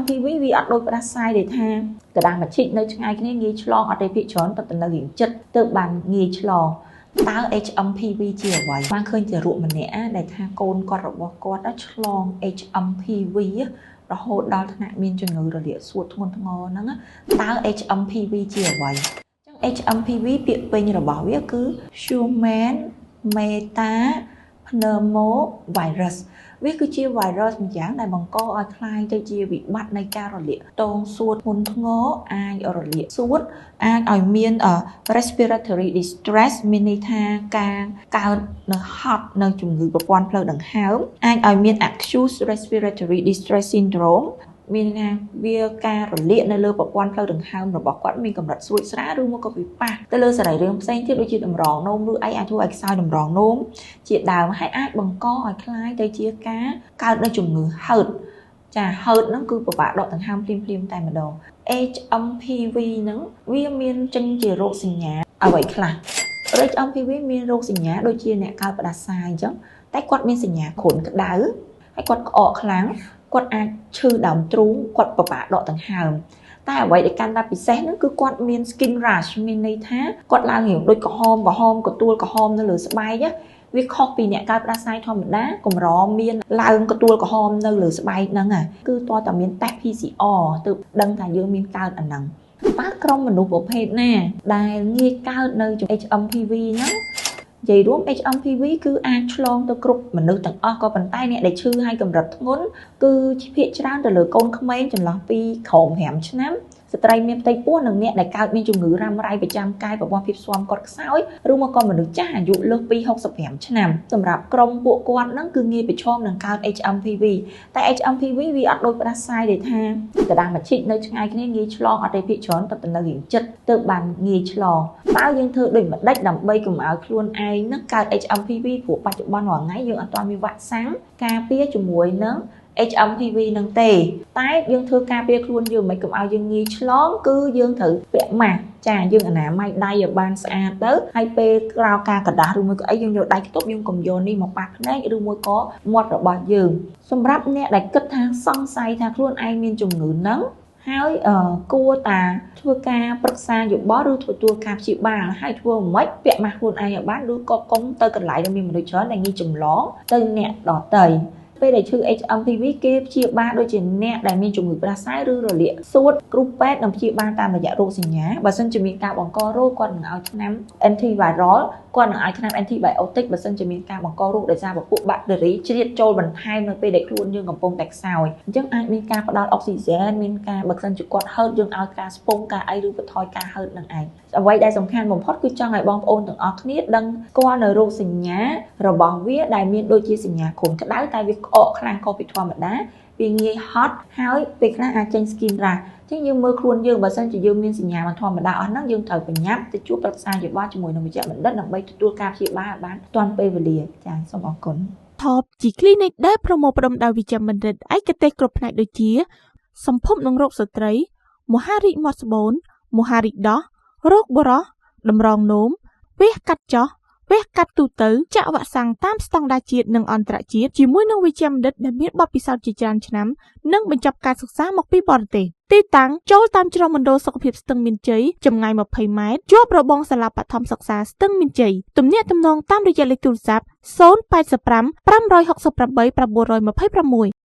PV វាអត់ដូចផ្ដាសាយដែលថាកដាស់មួយឈិចនៅឆ្ងាយគ្នាងាយឆ្លងអត់ទេភាគច្រើនតែនៅរៀងចិត្តទៅបានងាយឆ្លងតើ HMPV ជាអ្វីបានឃើញជារូបម្នាក់ដែលថាកូនគាត់របស់គាត់ឆ្លង HMPV រហូតដល់ថ្នាក់មានជំងឺរលាកសួតធ្ងន់ធ្ងរហ្នឹងតើ HMPV ជាអ្វីអញ្ចឹង HMPV ពាក្យពេញរបស់វាគឺ Human Metapneumovirus វាគឺជា virus ម្យ៉ាងដែលបង្កឲ្យคล้ายទៅជាវិបត្តិនៃការរលាកទងសួតធ្ងន់ធ្ងរអាចរលាកសួតអាចឲ្យមាន respiratory distress មានន័យថាការកើតនៅហត់នៅជំងឺប្រព័ន្ធផ្លូវដង្ហើមអាចឲ្យមាន acute respiratory distress syndrome មានថាវាការរលាកនៅលើប្រព័ន្ធផ្លូវដង្ហើមរបស់គាត់មានកម្រិតស្រួចស្រាលឬមកក៏វាប៉ះទៅលើសរីរាង្គផ្សេងទៀតដូចជាតម្រងនោមឬអីអាចធ្វើឲ្យខ្សោយតម្រងនោមជាដើមហើយអាចបង្កឲ្យคล้ายទៅជាការកើតនៅជំងឺហឺតចាហឺតហ្នឹងគឺពិបាកដកដង្ហើមភ្លាមតែម្ដង HMPV ហ្នឹងវាមានចេញជារោគសញ្ញាអ្វីខ្លះ HMPV មានរោគសញ្ញាដូចជាអ្នកកើតផ្ដាសាយអញ្ចឹងតែគាត់មានសញ្ញាគ្រុនក្តៅហើយគាត់ក្អកខ្លាំងគាត់អាចឈឺដើមទ្រូងគាត់ពិបាកដកដង្ហើមតែអ្វីដែលកាន់តែពិសេសហ្នឹងគឺគាត់មាន skin rash មានន័យថាគាត់ឡើងរាងដូចក្រហមកទួលក្រហមនៅលើស្បែកវាខុសពីអ្នកកើតផ្ដាសាយធម្មតាកម្រមានឡើងកទួលក្រហមនៅលើស្បែកហ្នឹងគឺតើតើមានតេស្ត PCR ទើបដឹងថាយើងមានកើតអាហ្នឹងតើក្រុមមនុស្សប្រភេទណាដែលងាយកើតនៅ HMPV ហ្នឹងនិយាយរួម HMPV គឺអាចឆ្លងទៅគ្រប់មនុស្សទាំងអស់ក៏ប៉ុន្តែអ្នកដែលឈឺហើយកម្រិតធ្ងន់គឺជាភាគច្រើនទៅលើកូនក្មេងចន្លោះពីក្រោម5ឆ្នាំស្ត្រីមានផ្ទៃពោះនិងអ្នកដែលកើតមានជំងឺរ៉ាំរ៉ៃប្រចាំកាយប្រព័ន្ធភាពស៊ាំគាត់ខ្សោយឬមកក៏មនុស្សចាស់អាយុលើសពី65ឆ្នាំសម្រាប់ក្រុមពួកគាត់ហ្នឹងគឺងាយប្រឈមនឹងកើត HMPV តែ HMPV វាអត់ដូចផ្ដាសាយដែលថាកដាស់មួយឈិចនៅឆ្ងាយគ្នាងាយឆ្លងអត់ទេភាគច្រើនតែនៅរៀងចិត្តទៅបានងាយឆ្លងតើយើងធ្វើដូចម្ដេចដើម្បីកុំឲ្យខ្លួនឯងហ្នឹងកើត HMPV ព្រោះបច្ចុប្បន្នរាល់ថ្ងៃយើងអត់ទាន់មានវ៉ាក់សាំងការពារជាមួយនឹង HMPV នឹងទេតែយើងធ្វើការពារខ្លួនយើងមិនកុំឲ្យយើងងាយឆ្លងគឺយើងត្រូវពាក់ម៉ាស់ចាយើងអនាម័យដៃឲ្យបានស្អាតទៅហើយពេលក្រោយការកដាស់ឬមួយក៏អីយើងយកដៃខ្ទប់យើងកុំយកនេះមកប៉ះភ្នែកឬមួយក៏មាត់របស់យើងសម្រាប់អ្នកដែលគិតថាសង្ស័យថាខ្លួនឯងមានជំងឺហ្នឹងហើយគួរតាធ្វើការប្រឹក្សាយោបល់ឬទទួលការព្យាបាលហើយធ្វើមិនពាក់ម៉ាស់ខ្លួនឯងឲ្យបានឬក៏កុំទៅកន្លែងដែលមានមនុស្សច្រើនដែលងាយចម្លងទៅអ្នកដទៃពេលដែលឈឺ HMPV គេព្យាបាលដូចជាអ្នកដែលមានជំងឺផ្ដាសាយឬរលាកសួតគ្រូពេទ្យនឹងព្យាបាលតាមរយៈរោគសញ្ញាបើសិនជាមានការបង្ករោគគាត់នឹងឲ្យថ្នាំ antiviral គាត់នឹងឲ្យថ្នាំ antibiotic បើសិនជាមានការបង្ករោគដោយសារពពួកបាក់តេរីជ្រៀតចូលបន្ថែមនៅពេលដែលខ្លួនយើងកំពុងតែខ្សោយអញ្ចឹងអាចមានការផ្ដល់អុកស៊ីហ្សែនមានការបើសិនជាគាត់ហឺតយើងឲ្យការស្ពងការអីឬបន្ថយការហឺតនឹងឯងអ្វីដែលសំខាន់បំផុតគឺចង់ឲ្យបងប្អូនទាំងអស់គ្នាដឹងស្គាល់នៅរោគសញ្ញារបស់វាដែលមានដូចជាសញ្ញាគ្រុនក្តៅតែវាក្អកខ្លាំងខុសពីធម្មតាវាងាយហត់ហើយពេលខ្លះអាចចេញ skin rash អញ្ចឹងយើងមើលខ្លួនយើងបើសិនជាយើងមានសញ្ញាមិនធម្មតាអស់ហ្នឹងយើងត្រូវបញ្ញាប់ទៅជួបប្រឹក្សាយោបល់ជាមួយនឹងវេជ្ជបណ្ឌិតដើម្បីទទួលការព្យាបាលឲ្យបានទាន់ពេលវេលាចា៎សូមអរគុណ Top ជា clinic ដែលប្រមូលផ្ដុំដោយវេជ្ជបណ្ឌិតឯកទេសគ្រប់ផ្នែកដូចជាសម្ភពនិងរោគស្ត្រីមហារីកមាត់ស្បូនមហារីកដោះរោគបុរសតម្រងនោមវះកាត់ចោះវះកាត់ទូទៅចាក់វ៉ាក់សាំងតាមស្តង់ដារជាតិនិងអន្តរជាតិជាមួយនឹងវេជ្ជបណ្ឌិតដែលមានបទពិសោធន៍ជាច្រើនឆ្នាំនិងបញ្ចប់ការសិក្សាមកពីបរទេសទីតាំងចូលតាមជ្រុងមណ្ឌលសុខភាពស្ទឹងមានជ័យចម្ងាយ20ម៉ែត្រជាប់របងសាលាបឋមសិក្សាស្ទឹងមានជ័យទំនាក់ទំនងតាមរយៈលេខទូរស័ព្ទ085 568 926